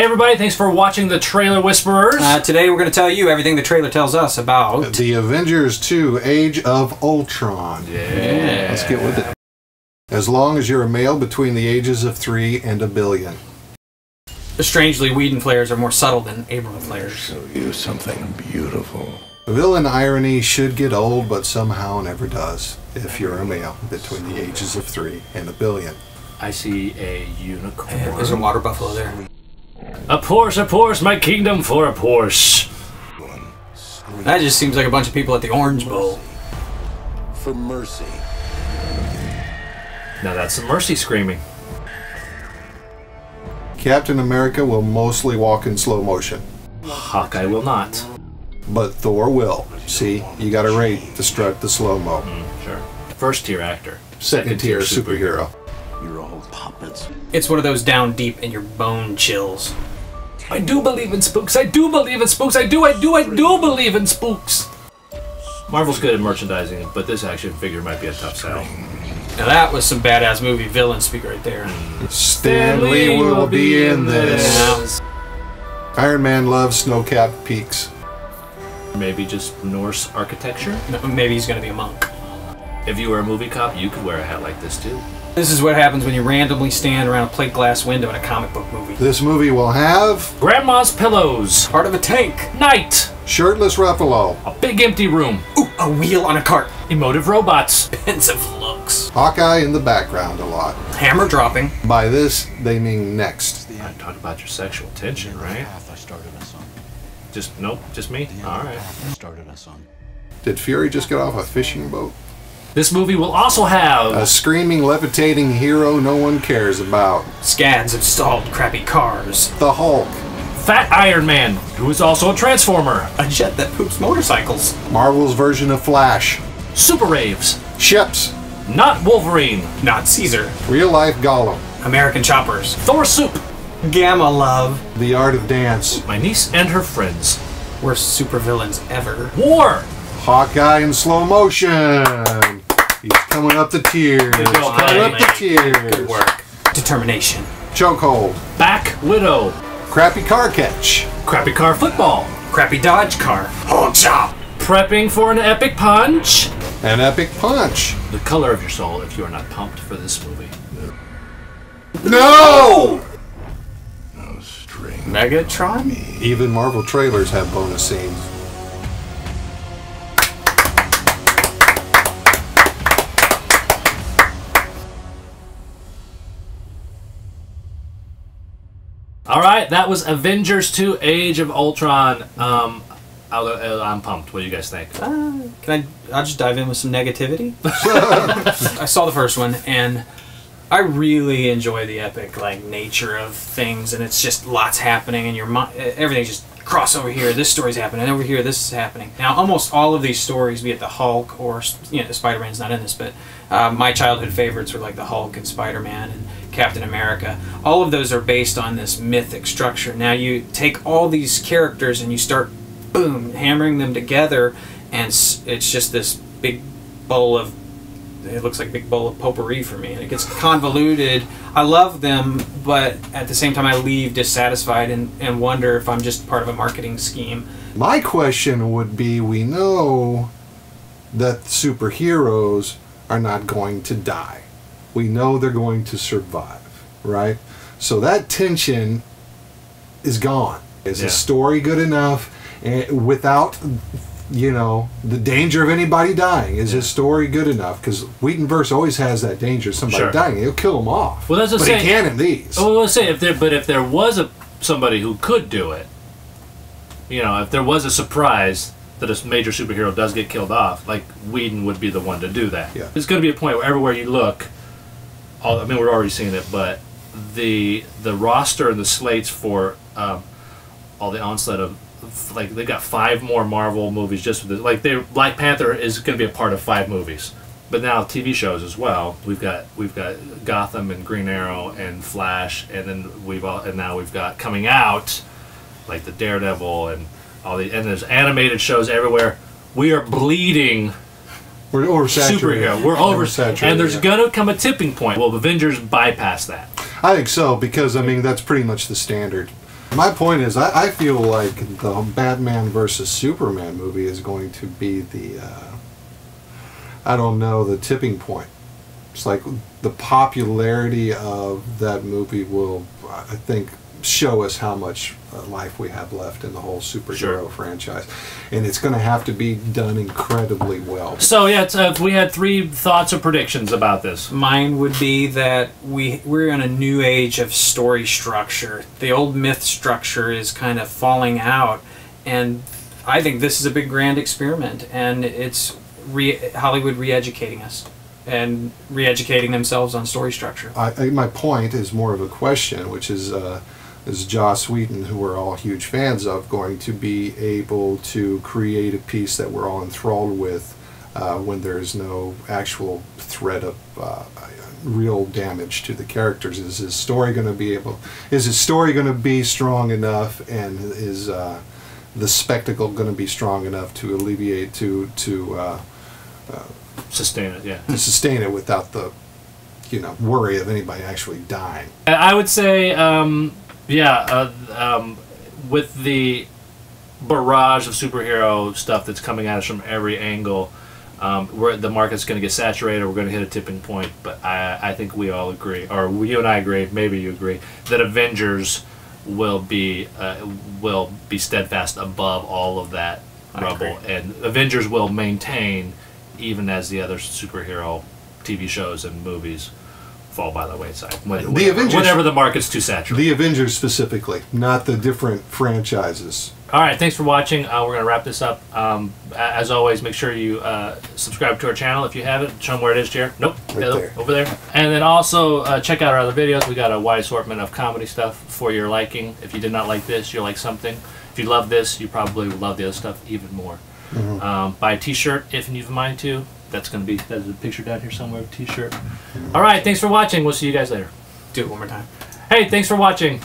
Hey everybody, thanks for watching the Trailer Whisperers. Today we're going to tell you everything the trailer tells us about the Avengers 2 Age of Ultron. Yeah. Let's get with it. As long as you're a male between the ages of 3 and 1 billion. Strangely, Whedon flares are more subtle than Abrams flares. Show you something beautiful. Villain irony should get old, but somehow never does, if you're a male between the ages of 3 and 1 billion. I see a unicorn. There's a water buffalo there. A Porsche, my kingdom for a Porsche. That just seems like a bunch of people at the Orange Bowl. For mercy. Now that's some mercy screaming. Captain America will mostly walk in slow motion. Hawkeye will not. But Thor will. See, you gotta rate the strut the slow-mo. Sure. First tier actor. Second tier superhero. You're all puppets. It's one of those down deep in your bone chills. I do believe in spooks. I do believe in spooks. I do believe in spooks. Marvel's good at merchandising, but this action figure might be a tough sell. Now that was some badass movie villain speak right there. Stan Lee will be in this. Iron Man loves snow-capped peaks. Maybe just Norse architecture? No, maybe he's gonna be a monk. If you were a movie cop, you could wear a hat like this too. This is what happens when you randomly stand around a plate glass window in a comic book movie. This movie will have Grandma's pillows. Part of a tank. Night. shirtless Ruffalo, A big empty room. Ooh, a wheel on a cart. Emotive robots. Pensive looks. Hawkeye in the background a lot. Hammer dropping. By this, they mean next. I talk about your sexual tension, right? I started us on. Just me? Alright. Started us on. Did Fury just get off a fishing boat? This movie will also have A screaming, levitating hero no one cares about. Scads installed crappy cars. The Hulk. Fat Iron Man, who is also a Transformer. A jet that poops motorcycles. Marvel's version of Flash. Super Raves. Ships. Not Wolverine. Not Caesar. Real-life Gollum. American choppers. Thor Soup. Gamma love. The Art of Dance. My niece and her friends. Worst supervillains ever. War. Hawkeye in slow motion. He's coming up the tiers. go, Coming up the Mike. tiers. Good work. Determination. Chokehold. Back Widow. Crappy car catch. Crappy car football. Crappy Dodge car. Honcha. Prepping for an epic punch. An epic punch. The color of your soul if you are not pumped for this movie. No! No string. Megatron? Even Marvel trailers have bonus scenes. Alright, that was Avengers 2 Age of Ultron. I'm pumped. What do you guys think? I'll just dive in with some negativity. I saw the first one, and I really enjoy the epic nature of things, and it's just lots happening, and your mind, everything's just cross over here. This story's happening, and over here this is happening. Now, almost all of these stories, be it the Hulk or Spider-Man's not in this, but my childhood favorites were like the Hulk and Spider-Man and Captain America. All of those are based on this mythic structure. Now you take all these characters and you start, boom, hammering them together, and it's just this big bowl of, it looks like a big bowl of potpourri for me, and it gets convoluted. I love them, but at the same time I leave dissatisfied and wonder if I'm just part of a marketing scheme. My question would be, we know that superheroes are not going to die. We know they're going to survive, right? So that tension is gone. Is the story good enough without, the danger of anybody dying? Is his story good enough? Because Whedonverse always has that danger of somebody dying. He'll kill them off. Well, that's what but he can in these. Well, let's say if there was somebody who could do it, if there was a surprise that a major superhero does get killed off, like Whedon would be the one to do that. Yeah. There's going to be a point where everywhere you look, we're already seeing it, but the roster and the slates for all the onslaught of, they've got 5 more Marvel movies just for this. Black Panther is going to be a part of 5 movies, but now TV shows as well. We've got Gotham and Green Arrow and Flash, and then now we've got coming out like the Daredevil and and there's animated shows everywhere. We are bleeding We're oversaturated. Superhero. We're oversaturated. And there's going to come a tipping point. Will Avengers bypass that? I think so, because, I mean, that's pretty much the standard. My point is, I feel like the Batman versus Superman movie is going to be the, I don't know, the tipping point. It's like the popularity of that movie will, I think, show us how much life we have left in the whole superhero franchise. And it's going to have to be done incredibly well. So, yeah, we had 3 thoughts or predictions about this. Mine would be that we're in a new age of story structure. The old myth structure is kind of falling out, and I think this is a big grand experiment, and it's Hollywood re-educating us and re-educating themselves on story structure. My point is more of a question, which is Joss Whedon, who we're all huge fans of, going to be able to create a piece that we're all enthralled with when there's no actual threat of real damage to the characters? Is his story going to be strong enough, and is the spectacle going to be strong enough to alleviate to sustain it? Yeah, to sustain it without the worry of anybody actually dying. I would say. With the barrage of superhero stuff that's coming at us from every angle, the market's going to get saturated. We're going to hit a tipping point. But I think we all agree, or you and I agree, maybe you agree, that Avengers will be steadfast above all of that rubble, and Avengers will maintain even as the other superhero TV shows and movies fall by the wayside. Whenever the market's too saturated. The Avengers specifically, not the different franchises. All right, thanks for watching. We're going to wrap this up. As always, make sure you subscribe to our channel if you haven't. Show them where it is, Jer. Nope. Right there. Over there. And then also check out our other videos. We got a wide assortment of comedy stuff for your liking. If you did not like this, you'll like something. If you love this, you probably will love the other stuff even more. Buy a t-shirt if you have a mind to. That's a picture down here somewhere of a t-shirt. All right, thanks for watching. We'll see you guys later. Do it one more time. Hey, thanks for watching.